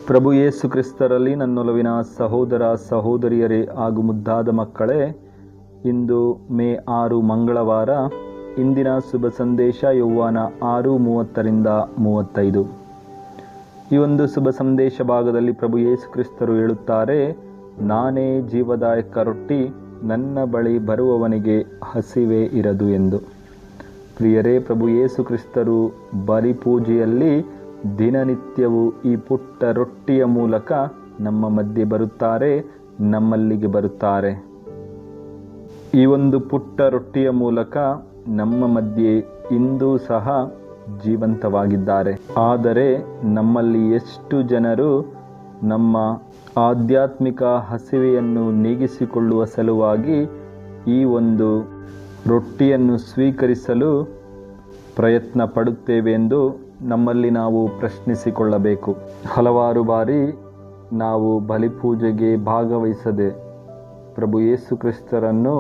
ಪ್ರಭು ಯೇಸು ಕ್ರಿಸ್ತರಲ್ಲಿ ನನ್ನೊಲವಿನ ಸಹೋದರ ಸಹೋದರಿಯರೇ ಹಾಗೂ ಮುದ್ದಾದ ಮಕ್ಕಳೇ, ಇಂದು ಮೇ 6 ಮಂಗಳವಾರ. ಇಂದಿನ ಶುಭ ಸಂದೇಶ ಯೌವಾನ 6:30-35. ಈ ಒಂದು ಶುಭ ಸಂದೇಶ ಭಾಗದಲ್ಲಿ ಪ್ರಭು ಯೇಸು ಕ್ರಿಸ್ತರು ಹೇಳುತ್ತಾರೆ, ನಾನೇ ಜೀವದಾಯಕ ರೊಟ್ಟಿ, ನನ್ನ ಬಳಿ ಬರುವವನಿಗೆ ಹಸಿವೆ ಇರದು ಎಂದು. ಪ್ರಿಯರೇ, ಪ್ರಭು ಯೇಸು ಕ್ರಿಸ್ತರು ಬಲಿಪೂಜೆಯಲ್ಲಿ ದಿನನಿತ್ಯವೂ ಈ ಪುಟ್ಟ ರೊಟ್ಟಿಯ ಮೂಲಕ ನಮ್ಮ ಮಧ್ಯೆ ಬರುತ್ತಾರೆ, ನಮ್ಮಲ್ಲಿಗೆ ಬರುತ್ತಾರೆ. ಈ ಒಂದು ಪುಟ್ಟ ರೊಟ್ಟಿಯ ಮೂಲಕ ನಮ್ಮ ಮಧ್ಯೆ ಇಂದೂ ಸಹ ಜೀವಂತವಾಗಿದ್ದಾರೆ. ಆದರೆ ನಮ್ಮಲ್ಲಿ ಎಷ್ಟು ಜನರು ನಮ್ಮ ಆಧ್ಯಾತ್ಮಿಕ ಹಸಿವೆಯನ್ನು ನೀಗಿಸಿಕೊಳ್ಳುವ ಸಲುವಾಗಿ ಈ ಒಂದು ರೊಟ್ಟಿಯನ್ನು ಸ್ವೀಕರಿಸಲು ಪ್ರಯತ್ನ ಪಡುತ್ತೇವೆ ಎಂದು ನಮ್ಮಲ್ಲಿ ನಾವು ಪ್ರಶ್ನಿಸಿಕೊಳ್ಳಬೇಕು. ಹಲವಾರು ಬಾರಿ ನಾವು ಬಲಿಪೂಜೆಗೆ ಭಾಗವಹಿಸದೆ, ಪ್ರಭು ಯೇಸು ಕ್ರಿಸ್ತರನ್ನು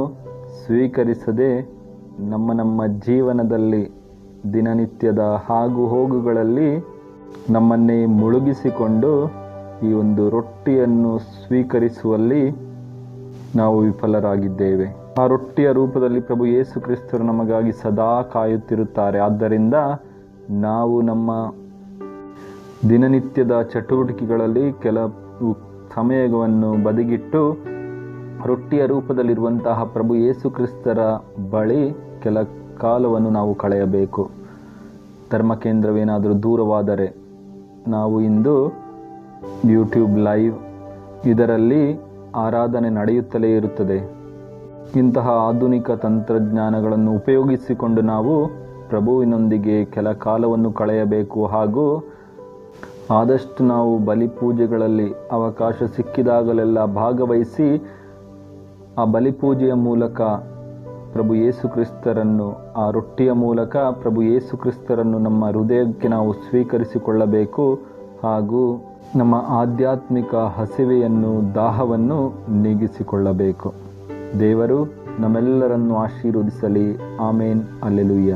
ಸ್ವೀಕರಿಸದೆ, ನಮ್ಮ ಜೀವನದಲ್ಲಿ ದಿನನಿತ್ಯದ ಆಗು ಹೋಗುಗಳಲ್ಲಿ ನಮ್ಮನ್ನೇ ಮುಳುಗಿಸಿಕೊಂಡು ಈ ಒಂದು ರೊಟ್ಟಿಯನ್ನು ಸ್ವೀಕರಿಸುವಲ್ಲಿ ನಾವು ವಿಫಲರಾಗಿದ್ದೇವೆ. ಆ ರೊಟ್ಟಿಯ ರೂಪದಲ್ಲಿ ಪ್ರಭು ಯೇಸು ಕ್ರಿಸ್ತರು ನಮಗಾಗಿ ಸದಾ ಕಾಯುತ್ತಿರುತ್ತಾರೆ. ಆದ್ದರಿಂದ ನಾವು ನಮ್ಮ ದಿನನಿತ್ಯದ ಚಟುವಟಿಕೆಗಳಲ್ಲಿ ಕೆಲವು ಸಮಯವನ್ನು ಬದಿಗಿಟ್ಟು ರೊಟ್ಟಿಯ ರೂಪದಲ್ಲಿರುವಂತಹ ಪ್ರಭು ಯೇಸು ಕ್ರಿಸ್ತರ ಬಳಿ ಕೆಲ ಕಾಲವನ್ನು ನಾವು ಕಳೆಯಬೇಕು. ಧರ್ಮ ಕೇಂದ್ರವೇನಾದರೂ ದೂರವಾದರೆ ನಾವು ಇಂದು ಯೂಟ್ಯೂಬ್ ಲೈವ್ ಇದರಲ್ಲಿ ಆರಾಧನೆ ನಡೆಯುತ್ತಲೇ ಇರುತ್ತದೆ. ಇಂತಹ ಆಧುನಿಕ ತಂತ್ರಜ್ಞಾನಗಳನ್ನು ಉಪಯೋಗಿಸಿಕೊಂಡು ನಾವು ಪ್ರಭುವಿನೊಂದಿಗೆ ಕೆಲ ಕಾಲವನ್ನು ಕಳೆಯಬೇಕು. ಹಾಗೂ ಆದಷ್ಟು ನಾವು ಬಲಿಪೂಜೆಗಳಲ್ಲಿ ಅವಕಾಶ ಸಿಕ್ಕಿದಾಗಲೆಲ್ಲ ಭಾಗವಹಿಸಿ ಆ ಬಲಿಪೂಜೆಯ ಮೂಲಕ ಪ್ರಭು ಯೇಸು ಕ್ರಿಸ್ತರನ್ನು, ಆ ರೊಟ್ಟಿಯ ಮೂಲಕ ಪ್ರಭು ಯೇಸು ಕ್ರಿಸ್ತರನ್ನು ನಮ್ಮ ಹೃದಯಕ್ಕೆ ನಾವು ಸ್ವೀಕರಿಸಿಕೊಳ್ಳಬೇಕು. ಹಾಗೂ ನಮ್ಮ ಆಧ್ಯಾತ್ಮಿಕ ಹಸಿವೆಯನ್ನು, ದಾಹವನ್ನು ನೀಗಿಸಿಕೊಳ್ಳಬೇಕು. ದೇವರು ನಮ್ಮೆಲ್ಲರನ್ನು ಆಶೀರ್ವದಿಸಲಿ. ಆಮೇನ್. ಅಲ್ಲೆಲೂಯ್ಯ.